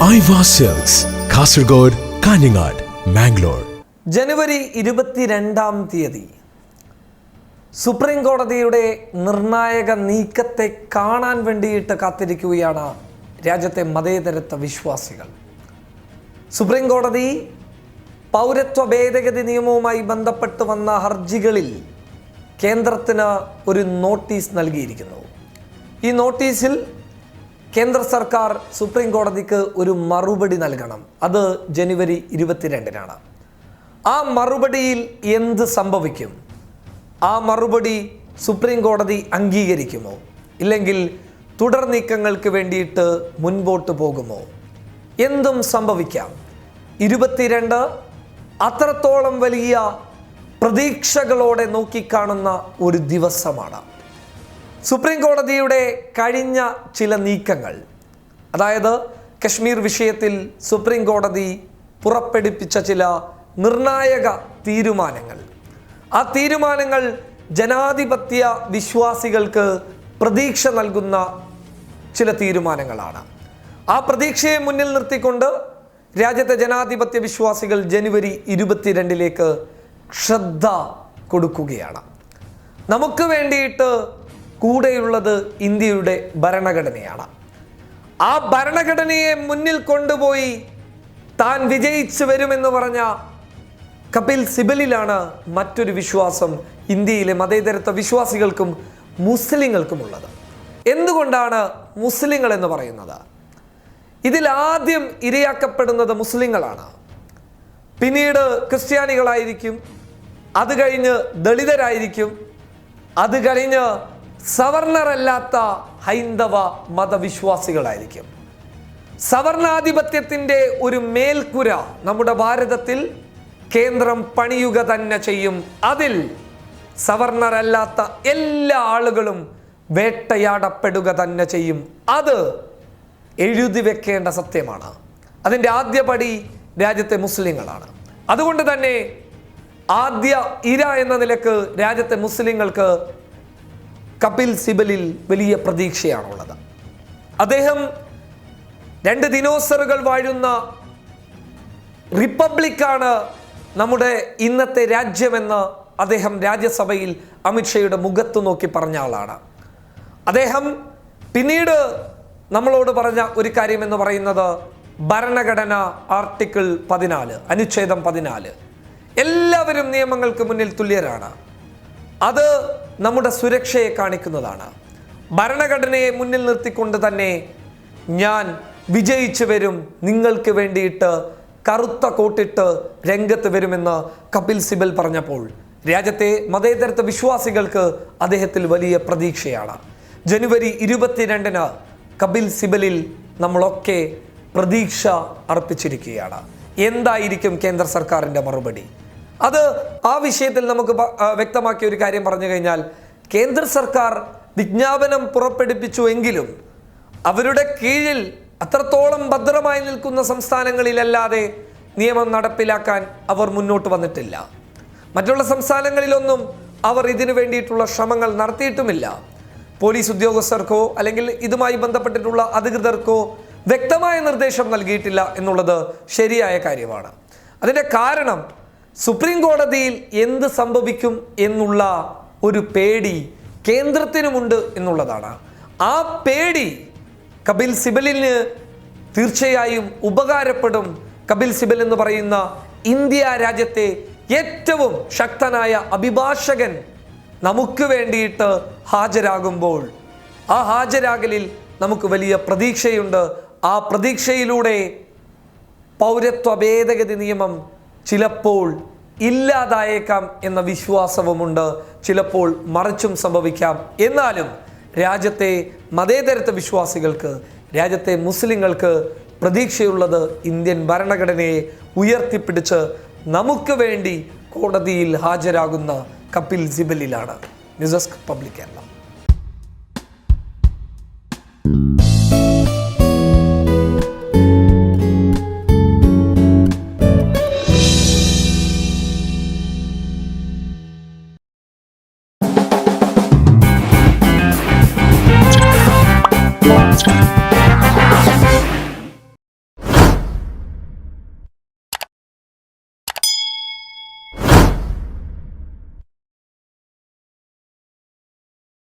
Aiwa silks, Kasaragod, Kanhangad, Mangalore. ജനുവരി 22 supreme കോടതിയുടെ നിർണായക നീക്കത്തെ കാണാൻ വേണ്ടിയിട്ട് കാത്തിരിക്കുകയാണ് രാജ്യത്തെ മതേതരത്വ വിശ്വാസികൾ. സുപ്രീം കോടതി പൗരത്വ ഭേദഗതി നിയമവുമായി ബന്ധപ്പെട്ട് വന്ന ഹർജികളിൽ കേന്ദ്രത്തിന് ഒരു നോട്ടീസ് നൽകിയിരിക്കുന്നു. ഈ നോട്ടീസിൽ കേന്ദ്ര സർക്കാർ സുപ്രീം കോടതിക്ക് ഒരു മറുപടി നൽകണം. അത് ജനുവരി 22 ആ മറുപടിയിൽ എന്ത് സംഭവിക്കും? ആ മറുപടി സുപ്രീം കോടതി അംഗീകരിക്കുമോ, ഇല്ലെങ്കിൽ തുടർ നീക്കങ്ങൾക്ക് വേണ്ടിയിട്ട് മുൻപോട്ട് പോകുമോ? എന്തും സംഭവിക്കാം. 22 അത്രത്തോളം വലിയ പ്രതീക്ഷകളോടെ നോക്കിക്കാണുന്ന ഒരു ദിവസമാണ്. സുപ്രീം കോടതിയുടെ കഴിഞ്ഞ ചില നീക്കങ്ങൾ, അതായത് കശ്മീർ വിഷയത്തിൽ സുപ്രീം കോടതി പുറപ്പെടുവിച്ച ചില നിർണായക തീരുമാനങ്ങൾ, ആ തീരുമാനങ്ങൾ ജനാധിപത്യ വിശ്വാസികൾക്ക് പ്രതീക്ഷ നൽകുന്ന ചില തീരുമാനങ്ങളാണ്. ആ പ്രതീക്ഷയെ മുന്നിൽ നിർത്തിക്കൊണ്ട് രാജ്യത്തെ ജനാധിപത്യ വിശ്വാസികൾ ജനുവരി 22 ശ്രദ്ധ കൊടുക്കുകയാണ്. നമുക്ക് വേണ്ടിയിട്ട് കൂടെയുള്ളത് ഇന്ത്യയുടെ ഭരണഘടനയാണ്. ആ ഭരണഘടനയെ മുന്നിൽ കൊണ്ടുപോയി താൻ വിജയിച്ചു വരുമെന്ന് പറഞ്ഞ കപിൽ സിബലിലാണ് മറ്റൊരു വിശ്വാസം ഇന്ത്യയിലെ മതേതരത്വ വിശ്വാസികൾക്കും മുസ്ലിങ്ങൾക്കുമുള്ളത്. എന്തുകൊണ്ടാണ് മുസ്ലിങ്ങൾ എന്ന് പറയുന്നത്? ഇതിൽ ആദ്യം ഇരയാക്കപ്പെടുന്നത് മുസ്ലിങ്ങളാണ്, പിന്നീട് ക്രിസ്ത്യാനികളായിരിക്കും, അത് കഴിഞ്ഞ് ദളിതരായിരിക്കും, അത് കഴിഞ്ഞ് സവർണരല്ലാത്ത ഹൈന്ദവ മതവിശ്വാസികളായിരിക്കും. സവർണാധിപത്യത്തിൻ്റെ ഒരു മേൽക്കുര നമ്മുടെ ഭാരതത്തിൽ കേന്ദ്രം പണിയുക തന്നെ ചെയ്യും. അതിൽ സവർണരല്ലാത്ത എല്ലാ ആളുകളും വേട്ടയാടപ്പെടുക തന്നെ ചെയ്യും. അത് എഴുതി വെക്കേണ്ട സത്യമാണ്. അതിൻ്റെ ആദ്യപടി രാജ്യത്തെ മുസ്ലിങ്ങളാണ്. അതുകൊണ്ട് തന്നെ ആദ്യ ഇര എന്ന നിലക്ക് രാജ്യത്തെ മുസ്ലിങ്ങൾക്ക് കപിൽ സിബലിൽ വലിയ പ്രതീക്ഷയാണുള്ളത്. അദ്ദേഹം 2 ദിനോസറുകൾ വാഴുന്ന റിപ്പബ്ലിക്കാണ് നമ്മുടെ ഇന്നത്തെ രാജ്യമെന്ന് അദ്ദേഹം രാജ്യസഭയിൽ അമിത്ഷായുടെ മുഖത്ത് നോക്കി പറഞ്ഞ ആളാണ്. അദ്ദേഹം പിന്നീട് നമ്മളോട് പറഞ്ഞ ഒരു കാര്യം എന്ന് പറയുന്നത് ഭരണഘടന ആർട്ടിക്കിൾ 14, അനുച്ഛേദം 14, എല്ലാവരും നിയമങ്ങൾക്ക് മുന്നിൽ തുല്യരാണ്. അത് നമ്മുടെ സുരക്ഷയെ കാണിക്കുന്നതാണ്. ഭരണഘടനയെ മുന്നിൽ നിർത്തിക്കൊണ്ട് തന്നെ ഞാൻ വിജയിച്ചു വരും, നിങ്ങൾക്ക് വേണ്ടിയിട്ട് കറുത്ത കോട്ടിട്ട് രംഗത്ത് വരുമെന്ന് കപിൽ സിബൽ പറഞ്ഞപ്പോൾ രാജ്യത്തെ മതേതരത്വ വിശ്വാസികൾക്ക് അദ്ദേഹത്തിൽ വലിയ പ്രതീക്ഷയാണ്. ജനുവരി 22 കപിൽ സിബലിൽ നമ്മളൊക്കെ പ്രതീക്ഷ അർപ്പിച്ചിരിക്കുകയാണ്. എന്തായിരിക്കും കേന്ദ്ര സർക്കാരിൻ്റെ മറുപടി? അത് ആ വിഷയത്തിൽ നമുക്ക് വ്യക്തമാക്കിയ ഒരു കാര്യം പറഞ്ഞു കഴിഞ്ഞാൽ, കേന്ദ്ര സർക്കാർ വിജ്ഞാപനം പുറപ്പെടുവിച്ചു എങ്കിലും അവരുടെ കീഴിൽ അത്രത്തോളം ഭദ്രമായി നിൽക്കുന്ന സംസ്ഥാനങ്ങളിലല്ലാതെ നിയമം നടപ്പിലാക്കാൻ അവർ മുന്നോട്ട് വന്നിട്ടില്ല. മറ്റുള്ള സംസ്ഥാനങ്ങളിലൊന്നും അവർ ഇതിനു വേണ്ടിയിട്ടുള്ള ശ്രമങ്ങൾ നടത്തിയിട്ടുമില്ല. പോലീസ് ഉദ്യോഗസ്ഥർക്കോ അല്ലെങ്കിൽ ഇതുമായി ബന്ധപ്പെട്ടിട്ടുള്ള അധികൃതർക്കോ വ്യക്തമായ നിർദ്ദേശം നൽകിയിട്ടില്ല എന്നുള്ളത് ശരിയായ കാര്യമാണ്. അതിൻ്റെ കാരണം സുപ്രീം കോടതിയിൽ എന്ത് സംഭവിക്കും എന്നുള്ള ഒരു പേടി കേന്ദ്രത്തിനുമുണ്ട് എന്നുള്ളതാണ്. ആ പേടി കപിൽ സിബലിന് തീർച്ചയായും ഉപകാരപ്പെടും. കപിൽ സിബൽ എന്ന് പറയുന്ന ഇന്ത്യ രാജ്യത്തെ ഏറ്റവും ശക്തനായ അഭിഭാഷകൻ നമുക്ക് വേണ്ടിയിട്ട് ഹാജരാകുമ്പോൾ ആ ഹാജരാകലിൽ നമുക്ക് വലിയ പ്രതീക്ഷയുണ്ട്. ആ പ്രതീക്ഷയിലൂടെ പൗരത്വ ഭേദഗതി നിയമം ചിലപ്പോൾ ഇല്ലാതായേക്കാം എന്ന വിശ്വാസവുമുണ്ട്. ചിലപ്പോൾ മറിച്ചും സംഭവിക്കാം. എന്നാലും രാജ്യത്തെ മതേതരത്വ വിശ്വാസികൾക്ക്, രാജ്യത്തെ മുസ്ലിങ്ങൾക്ക് പ്രതീക്ഷയുള്ളത് ഇന്ത്യൻ ഭരണഘടനയെ ഉയർത്തിപ്പിടിച്ച് നമുക്ക് വേണ്ടി കോടതിയിൽ ഹാജരാകുന്ന കപിൽ സിബലിലാണ്. News desk public Kerala.